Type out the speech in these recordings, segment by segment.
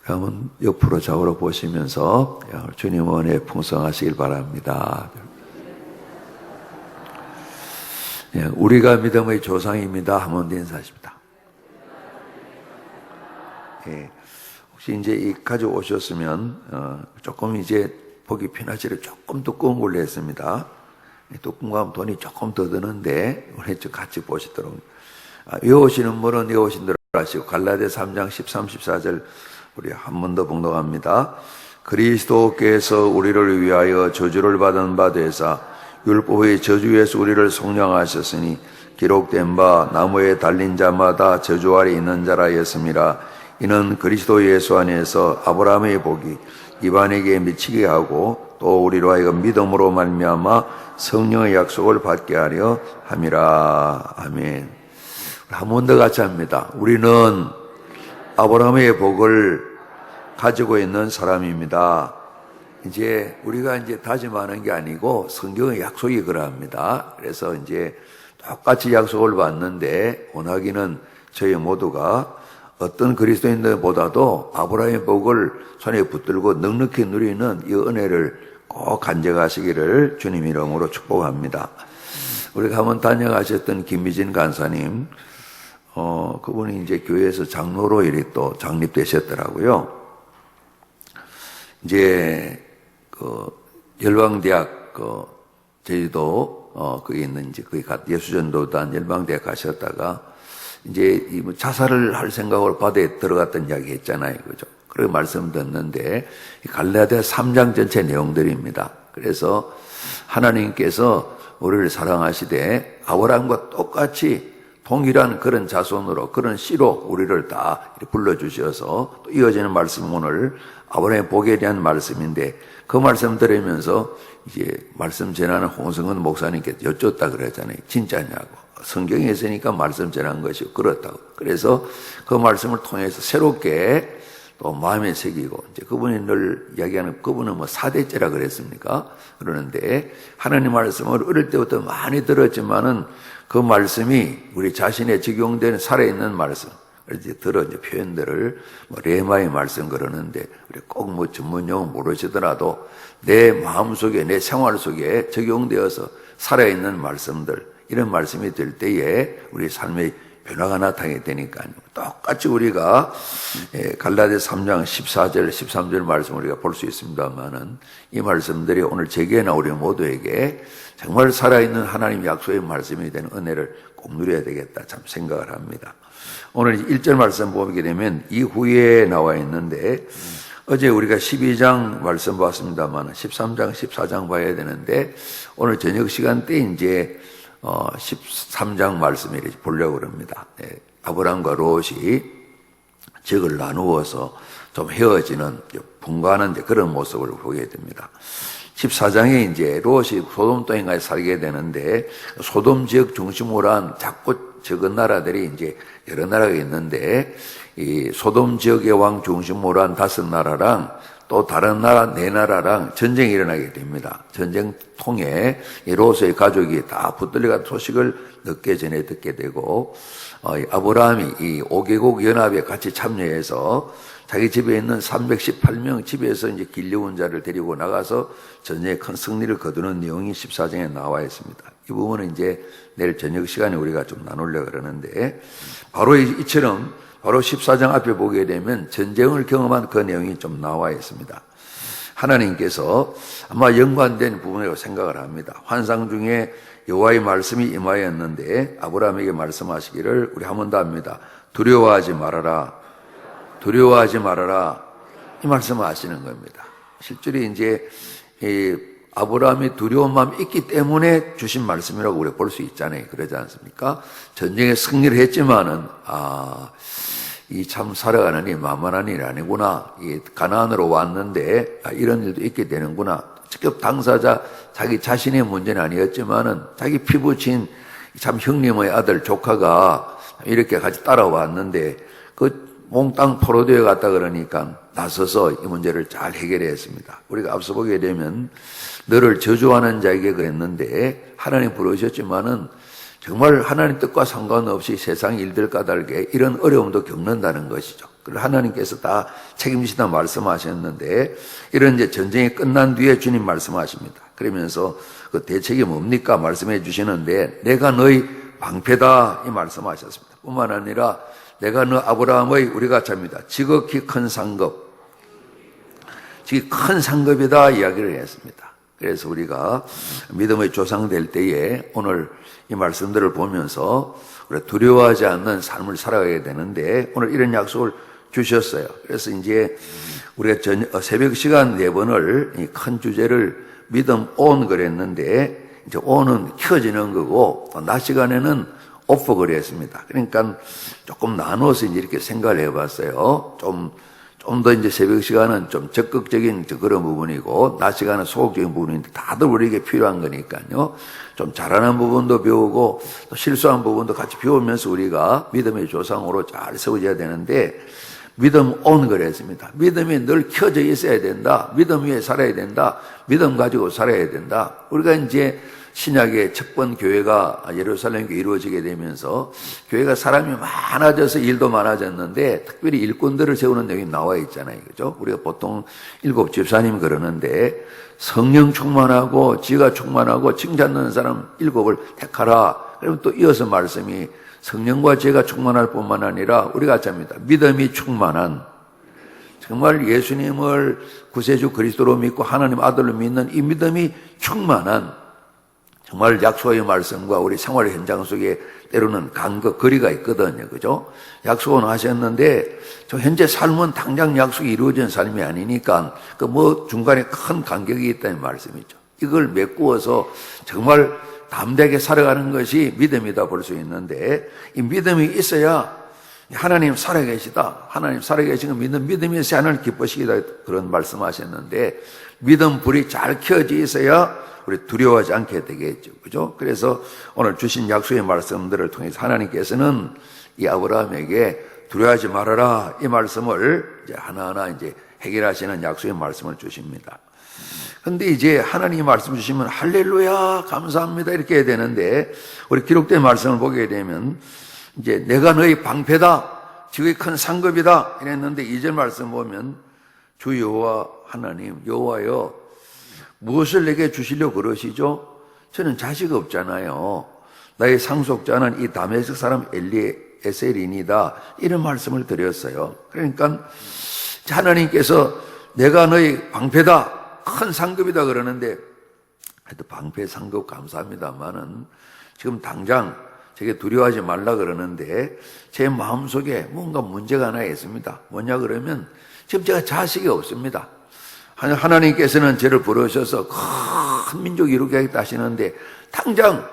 한번 옆으로 좌우로 보시면서 주님 은혜 풍성하시길 바랍니다. 우리가 믿음의 조상입니다. 한번 인사하십니다. 혹시 이제 가지고 오셨으면 조금 이제 보기 편하시려 조금 두꺼운 걸로 했습니다. 두꺼운 거 하면 돈이 조금 더 드는데 우리 같이 보시도록 외우시는 분은 외우신 대로 하시고 갈라디아 3장 13, 14절 우리 한 번 더 봉독합니다. 그리스도께서 우리를 위하여 저주를 받은 바 되사 율법의 저주에서 우리를 속량하셨으니 기록된 바 나무에 달린 자마다 저주 아래 있는 자라 했음이라. 이는 그리스도 예수 안에서 아브라함의 복이 이방인에게 미치게 하고 또 우리로 하여금 믿음으로 말미암아 성령의 약속을 받게 하려 함이라. 아멘. 한 번 더 같이 합니다. 우리는 아브라함의 복을 가지고 있는 사람입니다. 이제 우리가 이제 다짐하는 게 아니고 성경의 약속이 그러합니다. 그래서 이제 똑같이 약속을 받는데 원하기는 저희 모두가 어떤 그리스도인들보다도 아브라함의 복을 손에 붙들고 넉넉히 누리는 이 은혜를 꼭 간직하시기를 주님 이름으로 축복합니다. 우리가 한번 다녀가셨던 김미진 간사님, 그분이 이제 교회에서 장로로 이렇게 또 장립되셨더라고요. 이제 열방대학 제주도 거기 있는 이제 거기 예수전도단 열방대학 가셨다가 이제 자살을 할 생각으로 바다에 들어갔던 이야기 했잖아요, 그죠? 그렇게 말씀 듣는데 갈라디아 3장 전체 내용들입니다. 그래서 하나님께서 우리를 사랑하시되 아브라함과 똑같이 동일한 그런 자손으로 그런 씨로 우리를 다 불러주셔서 또 이어지는 말씀 오늘 아브라함의 복에 대한 말씀인데 그 말씀 들으면서 이제 말씀 전하는 홍성근 목사님께 여쭙다 그랬잖아요. 진짜냐고. 성경에 있으니까 말씀 전한 것이 그렇다고. 그래서 그 말씀을 통해서 새롭게 또 마음에 새기고 이제 그분이 늘 이야기하는 그분은 뭐 사대째라 그랬습니까? 그러는데 하나님 말씀을 어릴 때부터 많이 들었지만은 그 말씀이 우리 자신에 적용되는 살아있는 말씀. 이제 이제 표현들을 레마의 말씀 그러는데 우리 꼭 전문 용어 모르시더라도 내 마음 속에 내 생활 속에 적용되어서 살아있는 말씀들 이런 말씀이 될 때에 우리 삶의 변화가 나타나게 되니까요. 똑같이 우리가 갈라디아 3장 14절 13절 말씀 우리가 볼 수 있습니다만은 이 말씀들이 오늘 제게나 우리 모두에게 정말 살아있는 하나님 약속의 말씀이 되는 은혜를 꼭 누려야 되겠다 참 생각을 합니다. 오늘 1절 말씀 보게 되면 이후에 나와 있는데 어제 우리가 12장 말씀 봤습니다만 13장 14장 봐야 되는데 오늘 저녁 시간 때 이제 13장 말씀을 보려고 합니다. 아브라함과 롯이 적을 나누어서 좀 헤어지는 분가하는 그런 모습을 보게 됩니다. 14장에 이제 롯이 소돔 땅에 살게 되는데 소돔 지역 중심으로 한 작고 적은 나라들이 이제 여러 나라가 있는데 이 소돔 지역의 왕 중심으로 한 5나라랑 또 다른 나라 4나라랑 전쟁이 일어나게 됩니다. 전쟁 통해 이 롯의 가족이 다 붙들려간 소식을 늦게 전해 듣게 되고 아브라함이 이 5개국 연합에 같이 참여해서 자기 집에 있는 318명 집에서 이제 길려온 자를 데리고 나가서 전쟁에 큰 승리를 거두는 내용이 14장에 나와 있습니다. 이 부분은 이제 내일 저녁 시간에 우리가 좀 나누려고 그러는데 바로 이처럼 바로 14장 앞에 보게 되면 전쟁을 경험한 그 내용이 좀 나와 있습니다. 하나님께서 아마 연관된 부분이라고 생각을 합니다. 환상 중에 여호와의 말씀이 임하였는데 아브라함에게 말씀하시기를 우리 한 번 더 합니다. 두려워하지 말아라. 두려워하지 말아라. 이 말씀을 하시는 겁니다. 실제로 이제 아브라함이 두려운 마음이 있기 때문에 주신 말씀이라고 우리가 볼 수 있잖아요. 그러지 않습니까? 전쟁에 승리를 했지만은 이 참 살아가는 이 만만한 일이 아니구나. 이 가나안으로 왔는데 이런 일도 있게 되는구나. 직접 당사자 자기 자신의 문제는 아니었지만은 자기 피부친 참 형님의 아들 조카가 이렇게 같이 따라왔는데 그 몽땅 포로되어 갔다 그러니까 나서서 이 문제를 잘 해결했습니다. 우리가 앞서 보게 되면 너를 저주하는 자에게 그랬는데 하나님 부르셨지만은 정말 하나님 뜻과 상관없이 세상 일들 까닭에 이런 어려움도 겪는다는 것이죠. 그걸 하나님께서 다 책임지다 말씀하셨는데, 이런 이제 전쟁이 끝난 뒤에 주님 말씀하십니다. 그러면서 그 대책이 뭡니까? 말씀해 주시는데, 내가 너희 방패다 이 말씀하셨습니다. 뿐만 아니라 내가 너 아브라함의 우리가 잡니다. 지극히 큰 상급, 지극히 큰 상급이다 이야기를 했습니다. 그래서 우리가 믿음의 조상 될 때에 오늘 이 말씀들을 보면서 우리가 두려워하지 않는 삶을 살아가야 되는데, 오늘 이런 약속을 주셨어요. 그래서 이제 우리가 새벽 시간 4번을 이 큰 주제를 믿음 온 그랬는데, 이제 온은 켜지는 거고 낮 시간에는 오프 그랬습니다. 그러니까 조금 나눠서 이제 이렇게 생각을 해봤어요. 좀 더 이제 새벽 시간은 좀 적극적인 그런 부분이고, 낮 시간은 소극적인 부분인데 다들 우리에게 필요한 거니까요. 좀 잘하는 부분도 배우고 또 실수한 부분도 같이 배우면서 우리가 믿음의 조상으로 잘 세워져야 되는데, 믿음 온 그랬습니다. 믿음이 늘 켜져 있어야 된다. 믿음 위에 살아야 된다. 믿음 가지고 살아야 된다. 우리가 이제 신약의 첫 번 교회가 예루살렘 교회 이루어지게 되면서 교회가 사람이 많아져서 일도 많아졌는데, 특별히 일꾼들을 세우는 내용이 나와 있잖아요. 그죠? 우리가 보통 7 집사님 그러는데, 성령 충만하고 지가 충만하고 칭찬하는 사람 7을 택하라. 그러면 또 이어서 말씀이 성령과 지혜가 충만할 뿐만 아니라 우리가 잡니다. 믿음이 충만한, 정말 예수님을 구세주 그리스도로 믿고 하나님 아들로 믿는 이 믿음이 충만한, 정말 약속의 말씀과 우리 생활 현장 속에 때로는 간극, 거리가 있거든요. 그죠? 약속은 하셨는데, 저 현재 삶은 당장 약속이 이루어진 삶이 아니니까, 중간에 큰 간격이 있다는 말씀이죠. 이걸 메꾸어서 정말 담대하게 살아가는 것이 믿음이다 볼 수 있는데, 이 믿음이 있어야 하나님 살아계시다, 하나님 살아계신 거 믿는 믿음이 있어야 하나님 기쁘시기다, 그런 말씀하셨는데, 믿음 불이 잘 켜져 있어야 우리 두려워하지 않게 되겠죠. 그죠? 그래서 오늘 주신 약속의 말씀들을 통해서 하나님께서는 이 아브라함에게 두려워하지 말아라 이 말씀을 이제 하나하나 이제 해결하시는 약속의 말씀을 주십니다. 근데 이제 하나님이 말씀 주시면 할렐루야 감사합니다 이렇게 해야 되는데, 우리 기록된 말씀을 보게 되면 이제 내가 너희 방패다, 지극히 큰 상급이다 이랬는데, 2절 말씀 보면 주 여호와 하나님 여호와여 무엇을 내게 주시려고 그러시죠? 저는 자식 없잖아요. 나의 상속자는 이 다메섹 사람 엘리에셀이니다 이런 말씀을 드렸어요. 그러니까 하나님께서 내가 너희 방패다, 큰 상급이다 그러는데, 하여튼 방패 상급 감사합니다만은 지금 당장 제게 두려워하지 말라 그러는데, 제 마음속에 뭔가 문제가 하나 있습니다. 뭐냐 그러면 지금 제가 자식이 없습니다. 하나님께서는 저를 부르셔서 큰 민족 이루게 하겠다 하시는데, 당장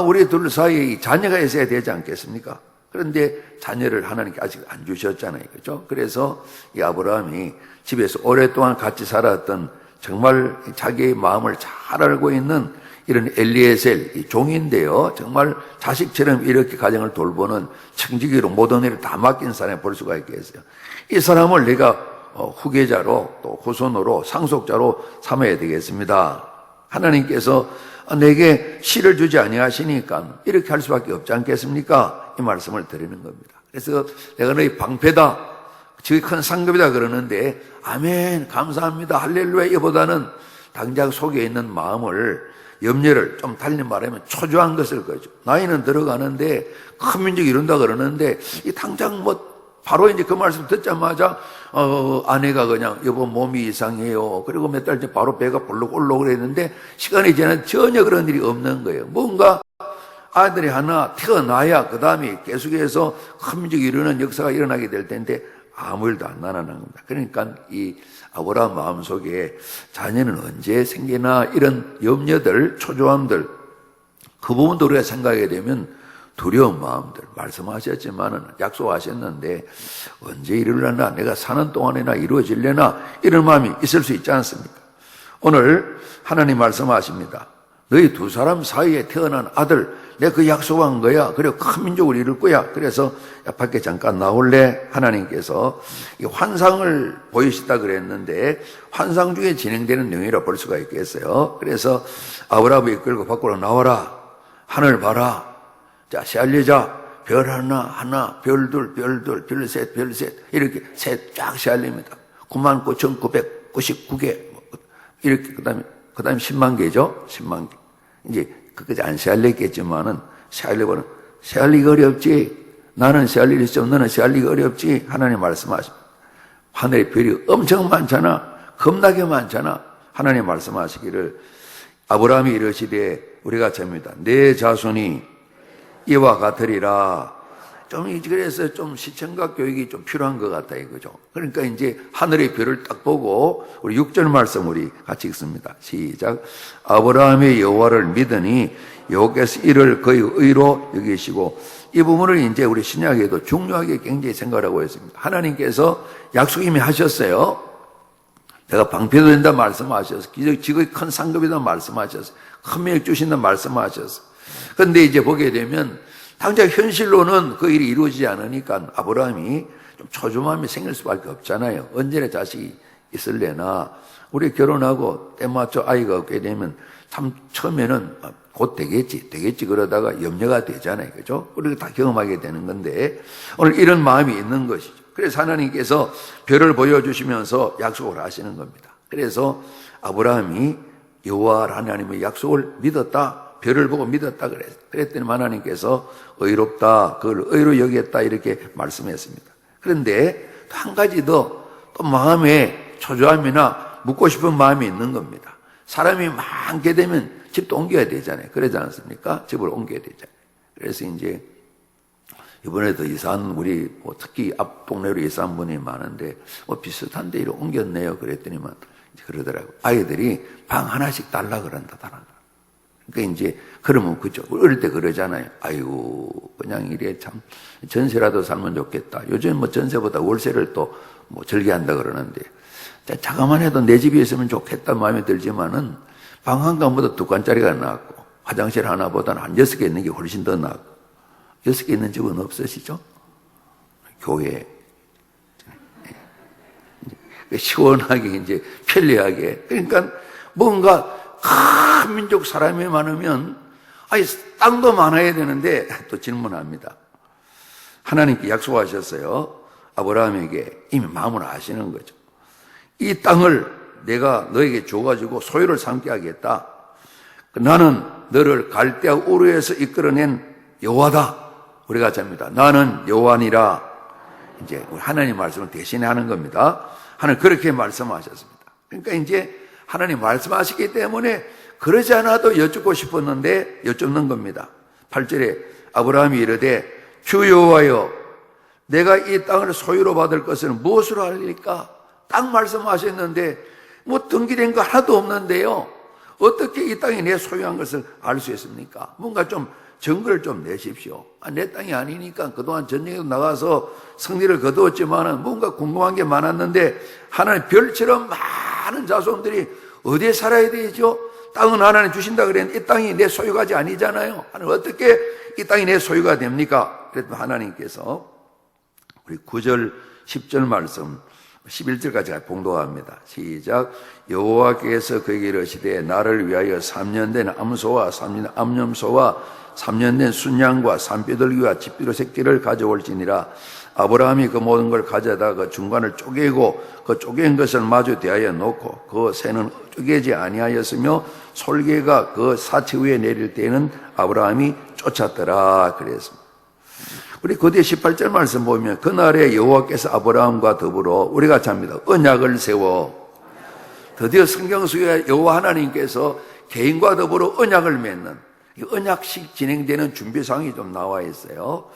우리 둘 사이에 자녀가 있어야 되지 않겠습니까? 그런데 자녀를 하나님께 아직 안 주셨잖아요. 그렇죠? 그래서 이 아브라함이 집에서 오랫동안 같이 살았던, 정말 자기의 마음을 잘 알고 있는 이런 엘리에셀 이 종인데요, 정말 자식처럼 이렇게 가정을 돌보는 청지기로 모든 일을 다 맡긴 사람을 볼 수가 있겠어요. 이 사람을 내가 후계자로 또 후손으로 상속자로 삼아야 되겠습니다. 하나님께서 내게 씨를 주지 아니하시니까 이렇게 할 수밖에 없지 않겠습니까? 이 말씀을 드리는 겁니다. 그래서 내가 너희 방패다, 지극히 큰 상급이다 그러는데, 아멘 감사합니다 할렐루야 이보다는 당장 속에 있는 마음을, 염려를 좀 달리 말하면 초조한 것을 거죠. 나이는 들어가는데 큰 민족이 이룬다 그러는데, 이 당장 바로 이제 그 말씀 듣자마자 아내가 그냥 여보 몸이 이상해요, 그리고 몇 달째 바로 배가 볼록 올라오고 그랬는데, 시간이 지나면 전혀 그런 일이 없는 거예요. 뭔가 아들이 하나 태어나야 그 다음에 계속해서 큰 민족이 이루는 역사가 일어나게 될 텐데 아무 일도 안 나타나는 겁니다. 그러니까 이 아브라함 마음속에 자녀는 언제 생기나 이런 염려들, 초조함들, 그 부분도 우리가 생각하게 되면 두려운 마음들, 말씀하셨지만은 약속하셨는데 언제 이루려나, 내가 사는 동안이나 이루어질려나, 이런 마음이 있을 수 있지 않습니까? 오늘 하나님 말씀하십니다. 너희 두 사람 사이에 태어난 아들, 내가 그 약속한 거야. 그리고 큰 민족을 이룰 거야. 그래서 밖에 잠깐 나올래? 하나님께서 이 환상을 보이시다 그랬는데, 환상 중에 진행되는 내용이라 볼 수가 있겠어요. 그래서 아브라함을 이끌고 밖으로 나와라, 하늘 봐라, 자, 세알리자. 별 하나, 별 둘, 별 셋, 이렇게 셋 쫙 세알립니다. 99,999개. 이렇게, 그 다음에 10만 개죠? 10만 개. 이제, 그까지 안 세알렸겠지만은, 세알리고는, 세알리기 어렵지. 나는 세알릴 수 없는 너는 세알리기 어렵지. 하나님 말씀하십니다. 하늘의 별이 엄청 많잖아. 겁나게 많잖아. 하나님 말씀하시기를, 아브라함이 이르시되, 우리가 접니다. 내 자손이 이와 같으리라. 그래서 좀 시청각 교육이 좀 필요한 것 같아요. 그죠? 그러니까 이제 하늘의 별을 딱 보고, 우리 6절 말씀 우리 같이 읽습니다. 시작. 아브라함의 여호와를 믿으니 여호와께서 이를 그의 의로 여기시고, 이 부분을 이제 우리 신약에도 중요하게 굉장히 생각하고 있습니다. 하나님께서 약속 이미 하셨어요. 내가 방패도 된다 말씀하셨어. 지극히 큰 상급이다 말씀하셨어. 큰 명을 주신다 말씀하셨어. 그런데 이제 보게 되면 당장 현실로는 그 일이 이루어지지 않으니까 아브라함이 좀 초조함이 생길 수밖에 없잖아요. 언제나 자식이 있을래나 우리 결혼하고 때 맞춰 아이가 없게 되면 참 처음에는 곧 되겠지 그러다가 염려가 되잖아요. 그죠? 우리가 다 경험하게 되는 건데 오늘 이런 마음이 있는 것이죠. 그래서 하나님께서 별을 보여주시면서 약속을 하시는 겁니다. 그래서 아브라함이 여호와 하나님의 약속을 믿었다. 별을 보고 믿었다 그랬더니 하나님께서 의롭다, 그걸 의로 여겼다 이렇게 말씀했습니다. 그런데 또 한 가지 더 또 마음에 초조함이나 묻고 싶은 마음이 있는 겁니다. 사람이 많게 되면 집도 옮겨야 되잖아요. 그러지 않습니까? 집을 옮겨야 되잖아요. 그래서 이제 이번에도 이사한 우리 특히 앞 동네로 이사한 분이 많은데 비슷한 데로 옮겼네요. 그랬더니만 그러더라고요. 아이들이 방 하나씩 달라 그런다. 그러니까 이제 그러면 그죠. 어릴 때 그러잖아요. 아이고 그냥 이래 참 전세라도 살면 좋겠다. 요즘 뭐 전세보다 월세를 또 뭐 절개한다 그러는데 자가만 해도 내 집에 있으면 좋겠다 마음에 들지만은 방 한 칸보다 2칸짜리가 낫고 화장실 하나보다는 한 6개 있는 게 훨씬 더 낫고 6개 있는 집은 없으시죠? 교회 시원하게 이제 편리하게 그러니까 뭔가 큰 민족 사람이 많으면 아니 땅도 많아야 되는데 또 질문합니다. 하나님께 약속하셨어요. 아브라함에게 이미 마음을 아시는 거죠. 이 땅을 내가 너에게 줘가지고 소유를 삼게 하겠다. 나는 너를 갈대아 우르에서 이끌어낸 여호와다. 우리가 잡니다. 나는 여호와니라. 이제 하나님 말씀을 대신하는 겁니다. 하나님 그렇게 말씀하셨습니다. 그러니까 이제 하나님 말씀하시기 때문에 그러지 않아도 여쭙고 싶었는데 여쭙는 겁니다. 8절에 아브라함이 이르되 주 여호와여 내가 이 땅을 소유로 받을 것은 무엇으로 알리까? 땅 말씀하셨는데 뭐 등기된 거 하나도 없는데요. 어떻게 이 땅이 내 소유한 것을 알 수 있습니까? 뭔가 좀 증거를 좀 내십시오. 내 땅이 아니니까 그동안 전쟁에도 나가서 승리를 거두었지만은 뭔가 궁금한 게 많았는데 하나님 별처럼 많은 자손들이 어디에 살아야 되죠? 땅은 하나님 주신다 그랬는데 이 땅이 내 소유가 아니잖아요. 하나님 어떻게 이 땅이 내 소유가 됩니까? 그랬더니 하나님께서 우리 9절 10절 말씀 11절까지 봉독합니다. 시작. 여호와께서 그에게 이르시되 나를 위하여 3년 된 암소와 3년 된 암염소와 3년 된 순양과 산비둘기와 집비로 새끼를 가져올지니라. 아브라함이 그 모든 걸 가져다 그 중간을 쪼개고 그 쪼갠 것을 마주 대하여 놓고 그 새는 쪼개지 아니하였으며 솔개가 그 사체 위에 내릴 때에는 아브라함이 쫓았더라 그랬습니다. 우리 그 뒤에 18절 말씀 보면 그날에 여호와께서 아브라함과 더불어 우리가 잡니다. 언약을 세워 드디어 성경 속에 여호와 하나님께서 개인과 더불어 언약을 맺는 이 언약식 진행되는 준비사항이 좀 나와 있어요.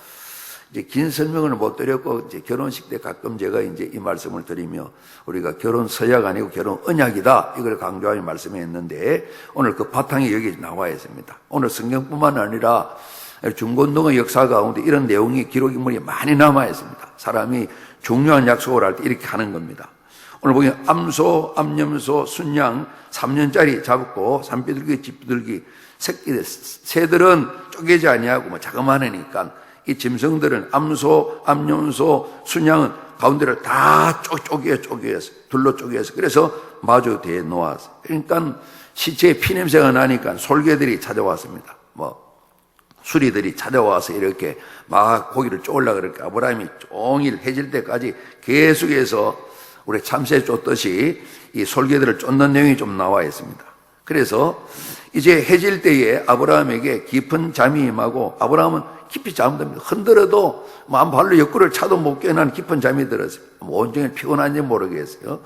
이제 긴 설명을 못 드렸고 이제 결혼식 때 가끔 제가 이제 이 말씀을 드리며 우리가 결혼 서약 아니고 결혼 언약이다 이걸 강조하며 말씀했는데 오늘 그 바탕이 여기 나와 있습니다. 오늘 성경뿐만 아니라 중고등의 역사 가운데 이런 내용이 기록인물이 많이 남아 있습니다. 사람이 중요한 약속을 할 때 이렇게 하는 겁니다. 오늘 보면 암소, 암염소, 순양 3년짜리 잡고 산비둘기, 집비둘기 새끼들, 새들은 쪼개지 아니하고 뭐 자그마하니까 이 짐승들은 암소, 암염소, 순양은 가운데를 다 쪼개서 둘러 쪼개서 그래서 마주 대에 놓았어요. 그러니까 시체에 피냄새가 나니까 솔개들이 찾아왔습니다. 뭐 수리들이 찾아와서 이렇게 막 고기를 쪼으려고 그러니까 아브라함이 종일 해질 때까지 계속해서 우리 참새 쫓듯이 이 솔개들을 쫓는 내용이 좀 나와 있습니다. 그래서 이제 해질 때에 아브라함에게 깊은 잠이 임하고 아브라함은 깊이 잠듭니다. 흔들어도 한 발로 옆구리를 차도 못 깨어나는 깊은 잠이 들었어요. 온종일 피곤한지 모르겠어요.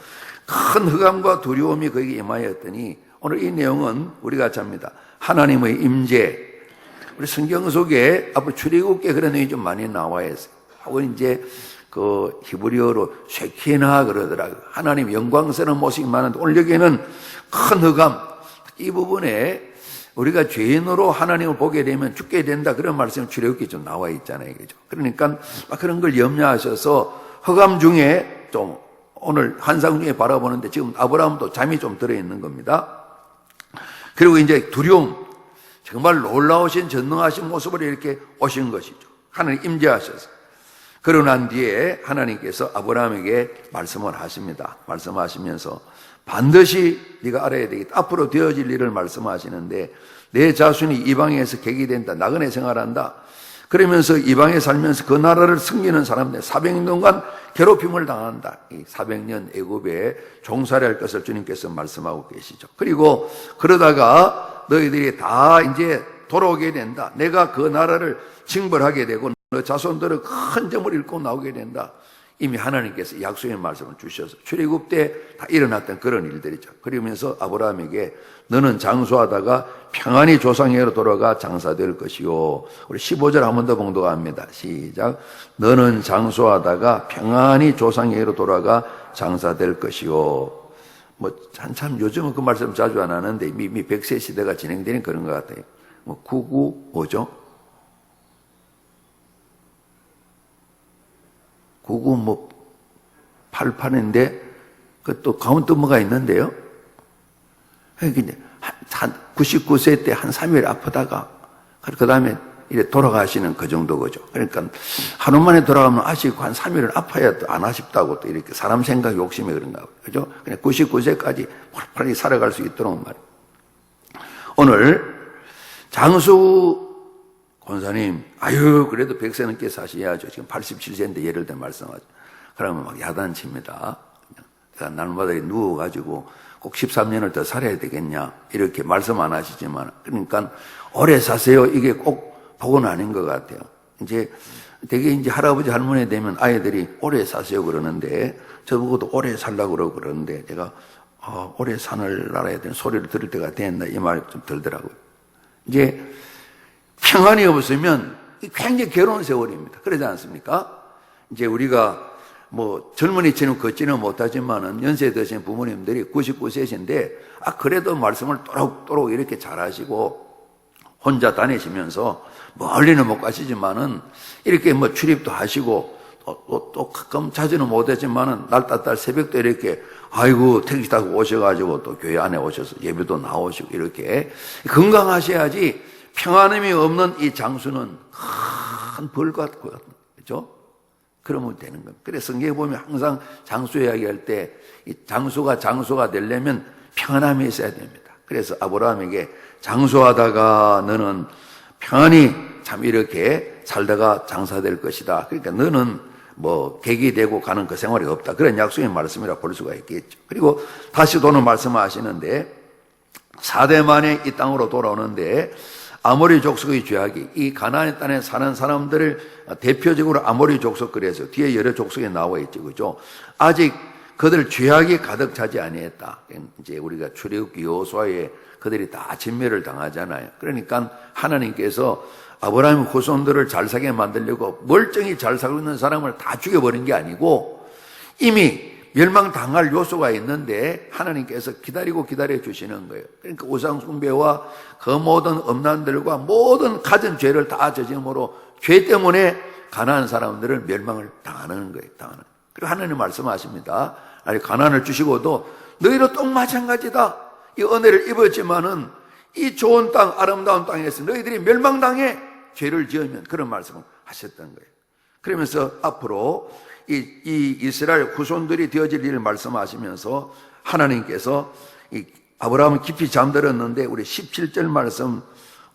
큰 흑암과 두려움이 그에게 임하였더니 오늘 이 내용은 우리가 잡니다. 하나님의 임재. 우리 성경 속에 앞으로 출애굽기에 그런 내용이 좀 많이 나와 있어요. 하고 이제 그 히브리어로 쉐키나 그러더라고요. 하나님 영광스러운 모습이 많은데 오늘 여기에는 큰 흑암. 이 부분에 우리가 죄인으로 하나님을 보게 되면 죽게 된다 그런 말씀이 출애굽기에 좀 나와 있잖아요. 그죠? 그러니까 그런 걸 염려하셔서 흑암 중에 좀 오늘 환상 중에 바라보는데 지금 아브라함도 잠이 좀 들어있는 겁니다. 그리고 이제 두려움. 정말 놀라우신 전능하신 모습으로 이렇게 오신 것이죠. 하나님 임재하셔서. 그러고 난 뒤에 하나님께서 아브라함에게 말씀을 하십니다. 말씀하시면서 반드시 네가 알아야 되겠다. 앞으로 되어질 일을 말씀하시는데 내 자손이 이방에서 객이 된다. 나그네 생활한다. 그러면서 이방에 살면서 그 나라를 섬기는 사람들 400년간 괴롭힘을 당한다. 이 400년 애굽에 종살이 할 것을 주님께서 말씀하고 계시죠. 그리고 그러다가 너희들이 다 이제 돌아오게 된다. 내가 그 나라를 징벌하게 되고 너 자손들은 큰 점을 잃고 나오게 된다. 이미 하나님께서 약속의 말씀을 주셔서 출애굽 때 다 일어났던 그런 일들이죠. 그러면서 아브라함에게 너는 장수하다가 평안히 조상에게로 돌아가 장사될 것이요. 우리 15절 한 번 더 봉독합니다. 시작. 너는 장수하다가 평안히 조상에게로 돌아가 장사될 것이요. 한참 요즘은 그 말씀 자주 안 하는데 이미 100세 시대가 진행되는 그런 것 같아요. 99뭐죠? 88인데 또 가운데 뭐가 있는데요. 그러니까 한 99세 때 한 3일 아프다가 그 다음에 이래 돌아가시는 그 정도 거죠. 그러니까 하루 만에 돌아가면 아쉽고 한 3일은 아파야 또 안 아쉽다고 또 이렇게 사람 생각 욕심이 그런가 봐요. 그죠? 그냥 99세까지 편히 살아갈 수 있도록 말이에요. 오늘 장수 권사님, 그래도 100세 넘게 사셔야죠. 지금 87세인데 예를 들어 말씀하죠. 그러면 막 야단칩니다. 내가 날마다 누워가지고 꼭 13년을 더 살아야 되겠냐. 이렇게 말씀 안 하시지만. 그러니까 오래 사세요. 이게 꼭 복은 아닌 것 같아요. 이제 되게 이제 할아버지 할머니 되면 아이들이 오래 사세요 그러는데 저보고도 오래 살라고 그러는데 제가 오래 산을 알아야 되는 소리를 들을 때가 됐나 이 말이 좀 들더라고요. 이제 평안이 없으면 굉장히 괴로운 세월입니다. 그러지 않습니까? 이제 우리가 젊은이처럼 걷지는 못하지만은 연세 드신 부모님들이 99세신데, 그래도 말씀을 또록또록 이렇게 잘 하시고, 혼자 다니시면서, 멀리는 못 가시지만은, 이렇게 출입도 하시고, 또 가끔 자주는 못하지만은, 날따따 새벽도 이렇게, 택시 타고 오셔가지고 또 교회 안에 오셔서 예배도 나오시고, 이렇게 건강하셔야지, 평안함이 없는 이 장수는 큰 벌 같고, 그죠? 그러면 되는 겁니다. 그래서 성경에 보면 항상 장수 이야기할 때 이 장수가 되려면 평안함이 있어야 됩니다. 그래서 아브라함에게 장수하다가 너는 평안히 참 이렇게 살다가 장사될 것이다. 그러니까 너는 객이 되고 가는 그 생활이 없다. 그런 약속의 말씀이라 볼 수가 있겠죠. 그리고 다시 도는 말씀하시는데 4대 만에 이 땅으로 돌아오는데 아모리 족속의 죄악이 이 가나안 땅에 사는 사람들을 대표적으로 아모리 족속 그래서 뒤에 여러 족속에 나와 있죠. 그죠? 아직 그들 죄악이 가득 차지 아니했다. 이제 우리가 출애굽기 여호수아에 그들이 다 진멸을 당하잖아요. 그러니까 하나님께서 아브라함 후손들을 잘 살게 만들려고 멀쩡히 잘 살고 있는 사람을 다 죽여버린 게 아니고 이미 멸망당할 요소가 있는데 하나님께서 기다려 주시는 거예요. 그러니까 우상숭배와 그 모든 음란들과 모든 갖은 죄를 다 저짐으로 죄 때문에 가난한 사람들은 멸망을 당하는 거예요. 그리고 하나님 말씀하십니다. 아니 가난을 주시고도 너희도 또 마찬가지다. 이 은혜를 입었지만은 이 좋은 땅 아름다운 땅에서 너희들이 멸망당해 죄를 지으면 그런 말씀을 하셨던 거예요. 그러면서 앞으로 이 이스라엘 후손들이 되어질 일을 말씀하시면서 하나님께서 이 아브라함은 깊이 잠들었는데 우리 17절 말씀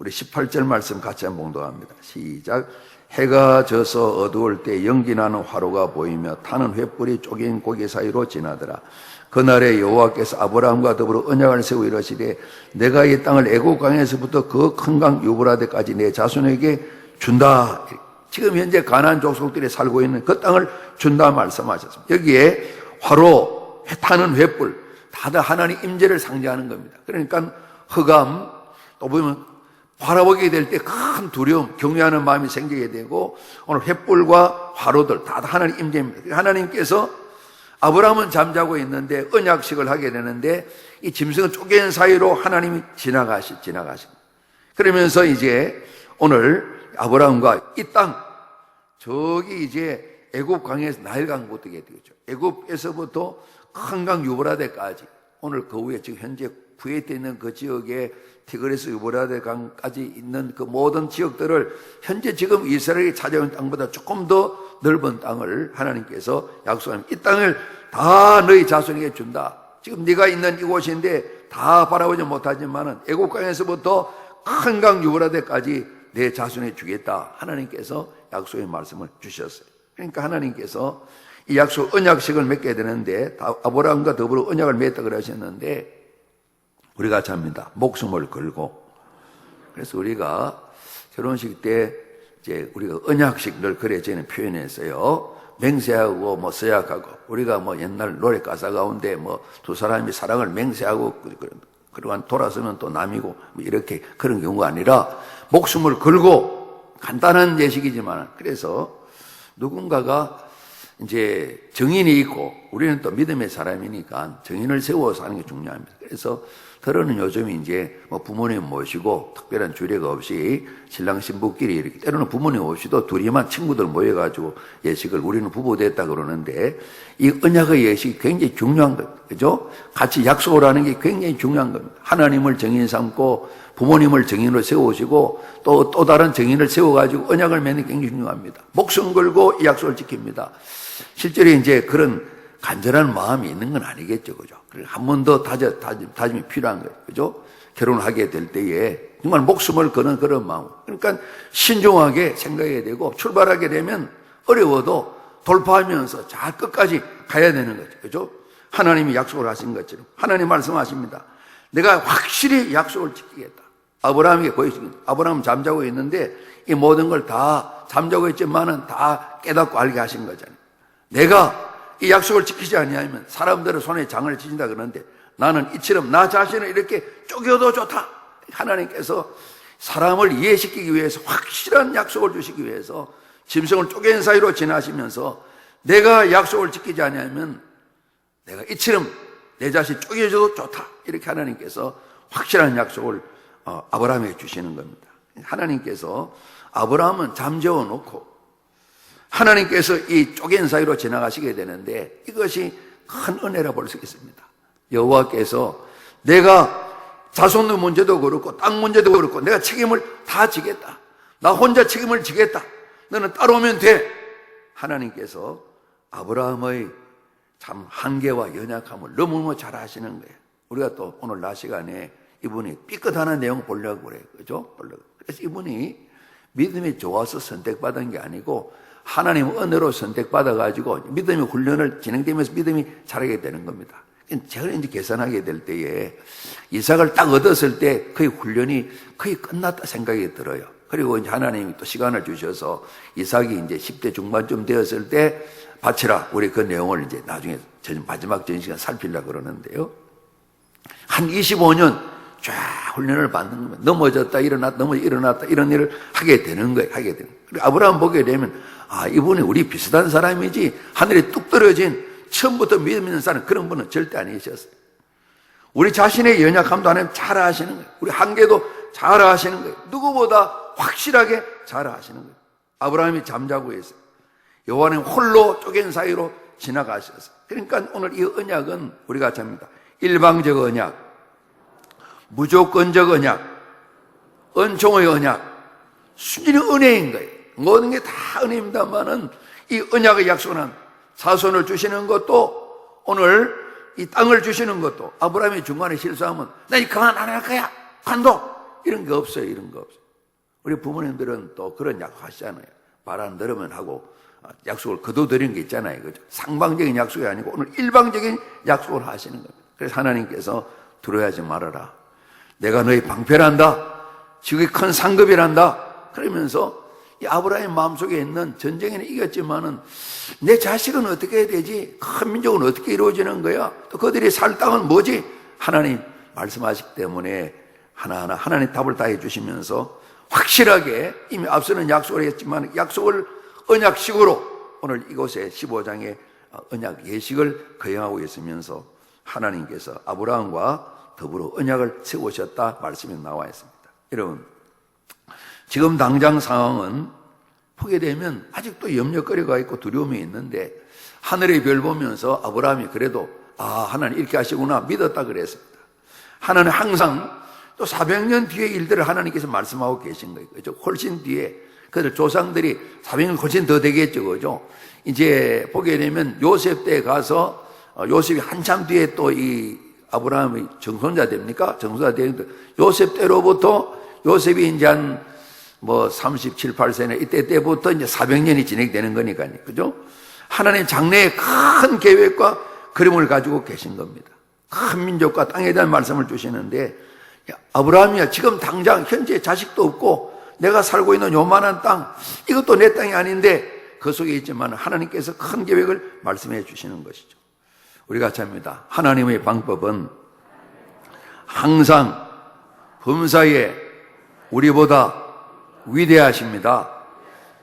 우리 18절 말씀 같이 한번 봉독합니다. 시작. 해가 져서 어두울 때 연기나는 화로가 보이며 타는 횃불이 쪼갠 고개 사이로 지나더라. 그날에 여호와께서 아브라함과 더불어 언약을 세우고 이르시되 내가 이 땅을 애굽 강에서부터 그 큰 강 유브라데까지 내 자손에게 준다. 지금 현재 가나안 족속들이 살고 있는 그 땅을 준다 말씀하셨습니다. 여기에 화로, 타는 횃불, 다들 하나님 임재를 상징하는 겁니다. 그러니까 흑암, 또 보면 바라보게 될 때 큰 두려움, 경외하는 마음이 생기게 되고 오늘 횃불과 화로들 다 하나님 임재입니다. 하나님께서 아브라함은 잠자고 있는데 언약식을 하게 되는데 이 짐승은 쪼갠 사이로 하나님이 지나가십니다. 그러면서 이제 오늘 아브라함과 이 땅, 저기 이제 애굽 강에서 나일강부터 되겠죠. 애굽에서부터 큰 강 유브라데까지 오늘 그 위에 지금 현재 구에이트에 있는 그 지역에 티그리스 유브라데 강까지 있는 그 모든 지역들을 현재 지금 이스라엘이 차지하는 땅보다 조금 더 넓은 땅을 하나님께서 약속합니다. 이 땅을 다 너희 자손에게 준다. 지금 네가 있는 이곳인데 다 바라보지 못하지만은 애굽 강에서부터 큰 강 유브라데까지 내 자손에게 주겠다. 하나님께서 약속의 말씀을 주셨어요. 그러니까 하나님께서 이 약속 언약식을 맺게 되는데 아브라함과 더불어 언약을 맺다 그러셨는데 우리가 잡니다. 목숨을 걸고. 그래서 우리가 결혼식 때 이제 우리가 언약식을 그래 저는 표현했어요. 맹세하고 뭐 서약하고 우리가 뭐 옛날 노래 가사 가운데 뭐 두 사람이 사랑을 맹세하고 그러고 돌아서면 또 남이고 뭐 이렇게 그런 경우가 아니라 목숨을 걸고 간단한 예식이지만 그래서 누군가가 이제 정인이 있고 우리는 또 믿음의 사람이니까 정인을 세워서 하는 게 중요합니다. 그래서 들어는 요즘 이제 뭐 부모님 모시고 특별한 주례가 없이 신랑 신부끼리 이렇게 때로는 부모님 없이도 둘이만 친구들 모여가지고 예식을 우리는 부부 됐다 그러는데 이 언약의 예식이 굉장히 중요한 겁니다. 그죠? 같이 약속을 하는 게 굉장히 중요한 겁니다. 하나님을 정인 삼고 부모님을 정인으로 세우시고 또 다른 정인을 세워가지고 언약을 맺는 게 굉장히 중요합니다. 목숨 걸고 이 약속을 지킵니다. 실제로 이제 그런 간절한 마음이 있는 건 아니겠죠. 그죠? 한 번 더 다짐이 필요한 거예요. 그죠? 결혼하게 될 때에 정말 목숨을 거는 그런 마음. 그러니까 신중하게 생각해야 되고 출발하게 되면 어려워도 돌파하면서 잘 끝까지 가야 되는 거죠. 그죠? 하나님이 약속을 하신 것처럼. 하나님 말씀하십니다. 내가 확실히 약속을 지키겠다. 아브라함에게 보여줍니다. 아브라함은 잠자고 있는데 이 모든 걸 다 잠자고 있지만은 다 깨닫고 알게 하신 거잖아요. 내가 이 약속을 지키지 아니하면 사람들의 손에 장을 지진다 그러는데 나는 이처럼 나 자신을 이렇게 쪼개도 좋다. 하나님께서 사람을 이해시키기 위해서 확실한 약속을 주시기 위해서 짐승을 쪼갠 사이로 지나시면서 내가 약속을 지키지 아니하면 내가 이처럼 내 자신 쪼개져도 좋다. 이렇게 하나님께서 확실한 약속을 아브라함에게 주시는 겁니다. 하나님께서 아브라함은 잠재워 놓고 하나님께서 이 쪼갠 사이로 지나가시게 되는데 이것이 큰 은혜라 볼 수 있습니다. 여호와께서 내가 자손의 문제도 그렇고 땅 문제도 그렇고 내가 책임을 다 지겠다. 나 혼자 책임을 지겠다. 너는 따라오면 돼. 하나님께서 아브라함의 참 한계와 연약함을 너무너무 잘 아시는 거예요. 우리가 또 오늘 낮 시간에 이분이 삐끗하는 내용 보려고 그래요. 그죠? 그래서 이분이 믿음이 좋아서 선택받은 게 아니고 하나님 은혜로 선택받아가지고 믿음의 훈련을 진행되면서 믿음이 자라게 되는 겁니다. 제가 이제 계산하게 될 때에 이삭을 딱 얻었을 때 그의 훈련이 거의 끝났다 생각이 들어요. 그리고 이제 하나님이 또 시간을 주셔서 이삭이 이제 10대 중반쯤 되었을 때 바치라. 우리 그 내용을 이제 나중에 마지막 전시간 살피려고 그러는데요. 한 25년 쫙 훈련을 받는 겁니다. 넘어졌다, 일어났다, 이런 일을 하게 되는 거예요. 그리고 아브라함 보게 되면, 이분이 우리 비슷한 사람이지, 하늘에 뚝 떨어진 처음부터 믿음 있는 사람, 그런 분은 절대 아니셨어요. 우리 자신의 연약함도 하나님 잘 아시는 거예요. 우리 한계도 잘 아시는 거예요. 누구보다 확실하게 잘 아시는 거예요. 아브라함이 잠자고 있어요. 여호와는 홀로 쪼갠 사이로 지나가셨어요. 그러니까 오늘 이 언약은 우리가 잡니다. 일방적 언약, 무조건적 언약, 은총의 언약, 순전히 은혜인 거예요. 모든 게 다 은혜입니다만은 이 언약의 약속은 자손을 주시는 것도 오늘 이 땅을 주시는 것도 아브라함이 중간에 실수하면 나 이 그만 안 할 거야. 관둬. 이런 게 없어요. 이런 거 없어요. 우리 부모님들은 또 그런 약속하시잖아요. 말 안 들으면 하고 약속을 거둬들이는 게 있잖아요. 그죠? 상방적인 약속이 아니고 오늘 일방적인 약속을 하시는 겁니다. 그래서 하나님께서 두려워하지 말아라. 내가 너희 방패란다. 지극히 큰 상급이란다. 그러면서 이 아브라함의 마음속에 있는 전쟁에는 이겼지만은 내 자식은 어떻게 해야 되지? 큰 민족은 어떻게 이루어지는 거야? 또 그들이 살 땅은 뭐지? 하나님 말씀하시기 때문에 하나하나 하나님 답을 다 해주시면서 확실하게 이미 앞서는 약속을 했지만 약속을 언약식으로 오늘 이곳에 15장의 언약 예식을 거행하고 있으면서 하나님께서 아브라함과 더불어 언약을 세우셨다 말씀이 나와 있습니다. 여러분, 지금 당장 상황은 보게 되면 아직도 염려거리가 있고 두려움이 있는데 하늘의 별 보면서 아브라함이 그래도 하나님 이렇게 하시구나 믿었다 그랬습니다. 하나님 항상 또 400년 뒤의 일들을 하나님께서 말씀하고 계신 거예요. 그죠? 훨씬 뒤에 그들 조상들이 400년 훨씬 더 되겠죠. 그죠? 이제 보게 되면 요셉 때 가서 요셉이 한참 뒤에 또 이 아브라함의 정손자 됩니까? 정손자 되는데 요셉 때로부터 요셉이 이제 한 37, 8세네 이때 때부터 이제 400년이 진행되는 거니까요. 그죠? 하나님 장래의 큰 계획과 그림을 가지고 계신 겁니다. 큰 민족과 땅에 대한 말씀을 주시는데 아브라함이야 지금 당장 현재 자식도 없고 내가 살고 있는 요만한 땅 이것도 내 땅이 아닌데 그 속에 있지만 하나님께서 큰 계획을 말씀해 주시는 것이죠. 우리가 참입니다. 하나님의 방법은 항상 범사에 우리보다 위대하십니다.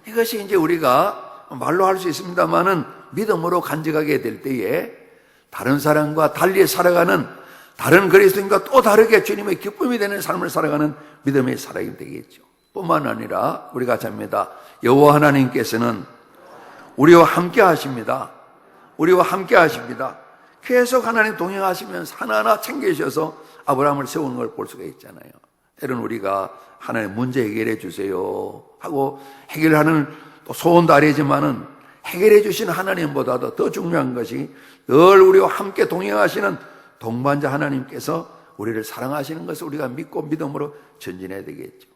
이것이 이제 우리가 말로 할 수 있습니다만은 믿음으로 간직하게 될 때에 다른 사람과 달리 살아가는 다른 그리스도인과 또 다르게 주님의 기쁨이 되는 삶을 살아가는 믿음의 사람이 되겠죠. 뿐만 아니라 우리가 잡니다. 여호와 하나님께서는 우리와 함께 하십니다. 우리와 함께 하십니다. 계속 하나님 동행하시면서 하나하나 챙기셔서 아브라함을 세우는 걸 볼 수가 있잖아요. 때로는 우리가 하나님 문제 해결해 주세요 하고 해결하는 또 소원도 아니지만은 해결해 주시는 하나님보다도 더 중요한 것이 늘 우리와 함께 동행하시는 동반자 하나님께서 우리를 사랑하시는 것을 우리가 믿고 믿음으로 전진해야 되겠죠.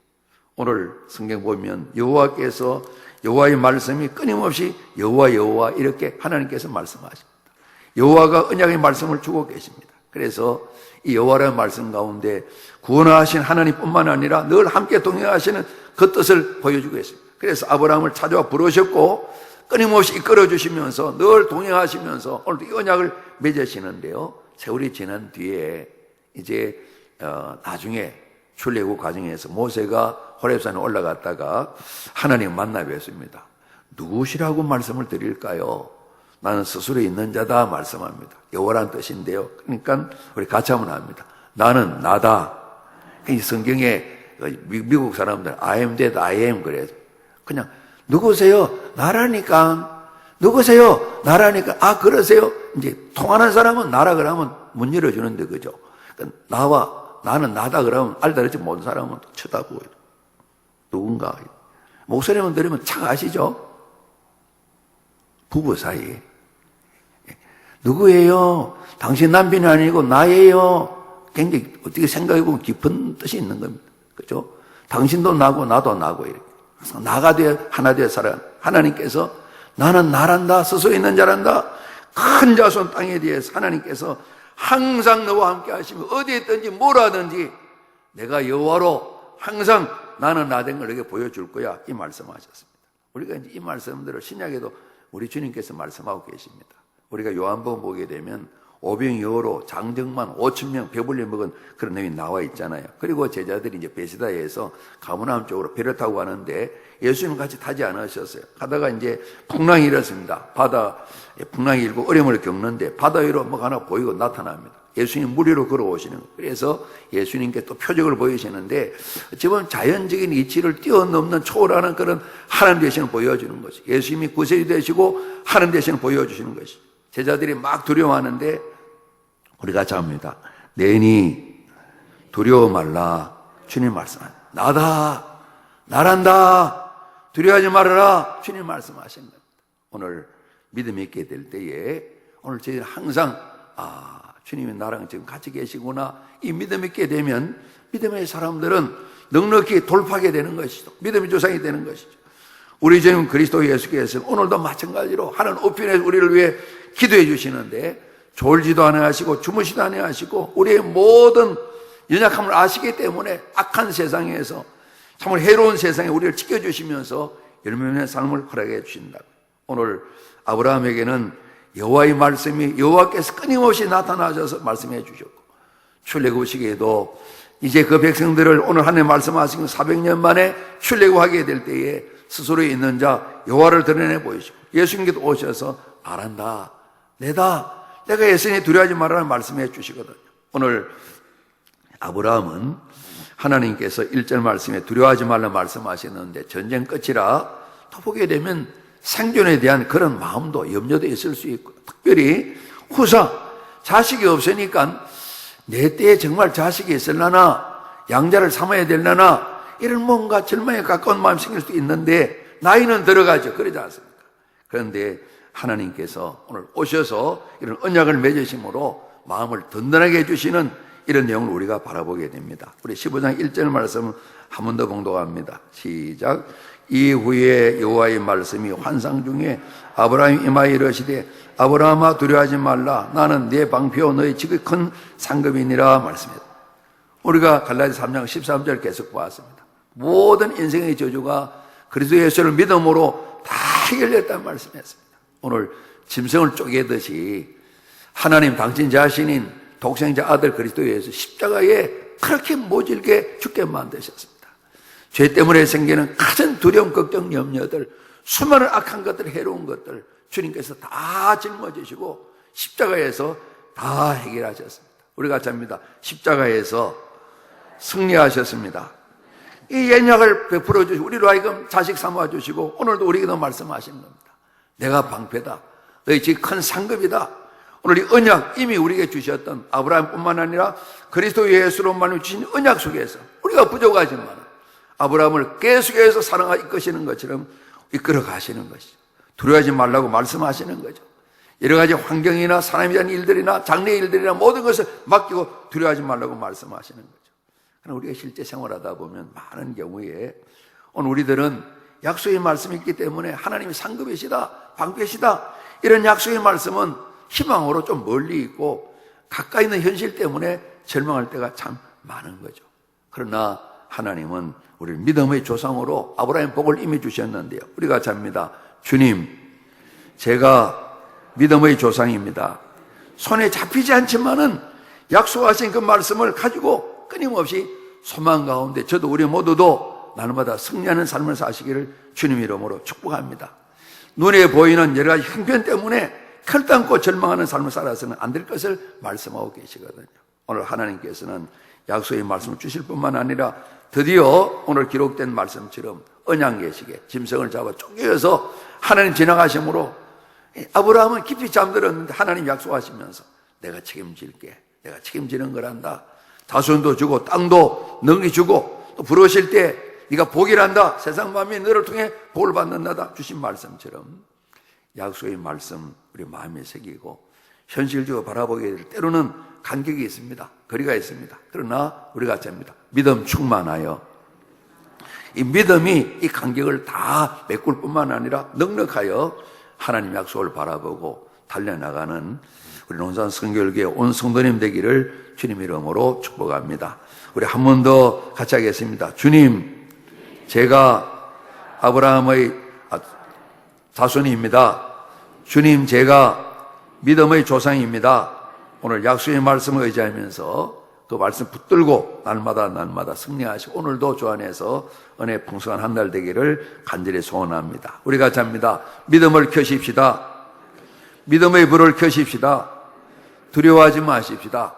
오늘 성경 보면 여호와께서 여호와의 말씀이 끊임없이 여호와 이렇게 하나님께서 말씀하십니다. 여호와가 언약의 말씀을 주고 계십니다. 그래서 이 여호와라는 말씀 가운데 구원하신 하나님뿐만 아니라 늘 함께 동행하시는 그 뜻을 보여주고 있습니다. 그래서 아브라함을 찾아와 부르셨고 끊임없이 이끌어 주시면서 늘 동행하시면서 오늘도 이 언약을 맺으시는데요. 세월이 지난 뒤에 이제 나중에 출애굽 과정에서 모세가 호렙산에 올라갔다가 하나님 만나 뵙습니다. 누구시라고 말씀을 드릴까요? 나는 스스로 있는 자다 말씀합니다. 여호와란 뜻인데요. 그러니까 우리 같이 한번 합니다. 나는 나다. 이 성경에 미국 사람들 I am that I am 그래요. 그냥 누구세요? 나라니까. 누구세요? 나라니까. 그러세요? 이제 통하는 사람은 나라 그러면 문 열어주는데 그죠? 그러니까 나는 나다 그러면 알다르지 못한 사람은 쳐다보고 누군가 목소리만 들으면 착 아시죠? 부부 사이에 누구예요? 당신 남편이 아니고 나예요. 굉장히 어떻게 생각해보면 깊은 뜻이 있는 겁니다. 그죠? 당신도 나고 나도 나고 이렇게 항상 나가 되어 하나 되어 살아. 하나님께서 나는 나란다 스스로 있는 자란다 큰 자손 땅에 대해서 하나님께서 항상 너와 함께 하시며 어디에 있든지 뭘 하든지 내가 여호와로 항상 나는 나 된 걸 너에게 보여줄 거야 이 말씀하셨습니다. 우리가 이제 이 말씀들을 신약에도 우리 주님께서 말씀하고 계십니다. 우리가 요한복음 보게 되면 오병이어로 장정만 5,000명 배불리 먹은 그런 내용이 나와 있잖아요. 그리고 제자들이 이제 베세다에서 가버나움 쪽으로 배를 타고 가는데 예수님 같이 타지 않으셨어요. 가다가 이제 풍랑이 일었습니다. 풍랑이 일고 어려움을 겪는데 바다 위로 뭐 하나 보이고 나타납니다. 예수님 물 위로 걸어오시는 거예요. 그래서 예수님께 또 표적을 보이시는데 지금 자연적인 이치를 뛰어넘는 초월하는 그런 하나님 되시는 보여주는 것이 예수님이 구세주 되시고 하나님 되시는 보여주시는 것이 제자들이 막 두려워하는데 우리가 잡니다. 내니 두려워 말라. 주님 말씀하십니다. 나다. 나란다. 두려워하지 말아라. 주님 말씀하신 겁니다. 오늘 믿음 있게 될 때에 오늘 저희는 항상 주님이 나랑 지금 같이 계시구나. 이 믿음이 있게 되면 믿음의 사람들은 넉넉히 돌파하게 되는 것이죠. 믿음의 조상이 되는 것이죠. 우리 주님 그리스도 예수께서는 오늘도 마찬가지로 하나님 우편에서 우리를 위해 기도해 주시는데 졸지도 아니하시고 주무시도 아니하시고 우리의 모든 연약함을 아시기 때문에 악한 세상에서 정말 해로운 세상에 우리를 지켜주시면서 열매의 삶을 허락해 주신다. 오늘 아브라함에게는 여호와의 말씀이 여호와께서 끊임없이 나타나셔서 말씀해 주셨고 출애굽시기에도 이제 그 백성들을 오늘 하나님 말씀하신 400년 만에 출애굽하게 될 때에 스스로 있는 자 여호와를 드러내 보이시고 예수님께도 오셔서 말한다. 내가 예수님 두려워하지 말라는 말씀해 주시거든요. 오늘 아브라함은 하나님께서 1절 말씀에 두려워하지 말라 말씀하셨는데 전쟁 끝이라 또 보게 되면 생존에 대한 그런 마음도 염려도 있을 수 있고 특별히 후사 자식이 없으니까 내 때에 정말 자식이 있을라나 양자를 삼아야 될라나 이런 뭔가 절망에 가까운 마음이 생길 수도 있는데 나이는 들어가죠. 그러지 않습니까? 그런데 하나님께서 오늘 오셔서 이런 언약을 맺으심으로 마음을 든든하게 해주시는 이런 내용을 우리가 바라보게 됩니다. 우리 15장 1절 말씀 한 번 더 봉독합니다. 시작. 이후에 여호와의 말씀이 환상 중에 아브라함이 임하여 이르시되 아브라함아 두려워하지 말라 나는 네 방패요 너희 지극히 큰 상급이니라 말씀입니다. 우리가 갈라디아 3장 13절 계속 보았습니다. 모든 인생의 저주가 그리스도 예수를 믿음으로 다 해결됐다는 말씀이었습니다. 오늘 짐승을 쪼개듯이 하나님 당신 자신인 독생자 아들 그리스도 예수 십자가에 그렇게 모질게 죽게 만드셨습니다. 죄 때문에 생기는 가장 두려움, 걱정, 염려들, 수많은 악한 것들, 해로운 것들 주님께서 다 짊어지시고 십자가에서 다 해결하셨습니다. 우리가 잡니다. 십자가에서 승리하셨습니다. 이 언약을 베풀어 주시고 우리로 하여금 자식 삼아 주시고 오늘도 우리에게도 말씀하시는 겁니다. 내가 방패다. 너희 지금 큰 상급이다. 오늘 이 언약 이미 우리에게 주셨던 아브라함뿐만 아니라 그리스도 예수로 말미암아 주신 언약 속에서 우리가 부족하지만 아브라함을 계속해서 사랑하 이끄시는 것처럼 이끌어 가시는 것이죠. 두려워하지 말라고 말씀하시는 거죠. 여러 가지 환경이나 사람에 대한 일들이나 장래 일들이나 모든 것을 맡기고 두려워하지 말라고 말씀하시는 거죠. 그러나 우리가 실제 생활하다 보면 많은 경우에 오늘 우리들은 약속의 말씀이 있기 때문에 하나님이 상급이시다, 방패시다 이런 약속의 말씀은 희망으로 좀 멀리 있고 가까이 있는 현실 때문에 절망할 때가 참 많은 거죠. 그러나 하나님은 우리를 믿음의 조상으로 아브라함 복을 이미 주셨는데요. 우리가 잡니다. 주님, 제가 믿음의 조상입니다. 손에 잡히지 않지만은 약속하신 그 말씀을 가지고 끊임없이 소망 가운데 저도 우리 모두도 날마다 승리하는 삶을 사시기를 주님 이름으로 축복합니다. 눈에 보이는 여러 가지 형편 때문에 결단코 절망하는 삶을 살아서는 안 될 것을 말씀하고 계시거든요. 오늘 하나님께서는 약속의 말씀을 주실 뿐만 아니라 드디어 오늘 기록된 말씀처럼 언약 계시게 짐승을 잡아 쪼개어서 하나님 지나가심으로 아브라함은 깊이 잠들었는데 하나님 약속하시면서 내가 책임질게, 내가 책임지는 거란다. 자손도 주고 땅도 넘기주고 또 부르실 때 네가 복이란다. 세상 마음이 너를 통해 복을 받는다다 주신 말씀처럼 약속의 말씀 우리 마음에 새기고 현실적으로 바라보게 될 때로는 간격이 있습니다. 거리가 있습니다. 그러나 우리가 잡니다. 믿음 충만하여 이 믿음이 이 간격을 다 메꿀 뿐만 아니라 넉넉하여 하나님 약속을 바라보고 달려나가는 우리 논산 성결교회 온 성도님 되기를 주님 이름으로 축복합니다. 우리 한 번 더 같이 하겠습니다. 주님, 제가 아브라함의 자손입니다. 주님, 제가 믿음의 조상입니다. 오늘 약속의 말씀을 의지하면서 그 말씀 붙들고 날마다 승리하시고 오늘도 주 안에서 은혜 풍성한 한 달 되기를 간절히 소원합니다. 우리가 잡니다. 믿음을 켜십시다. 믿음의 불을 켜십시다. 두려워하지 마십시다.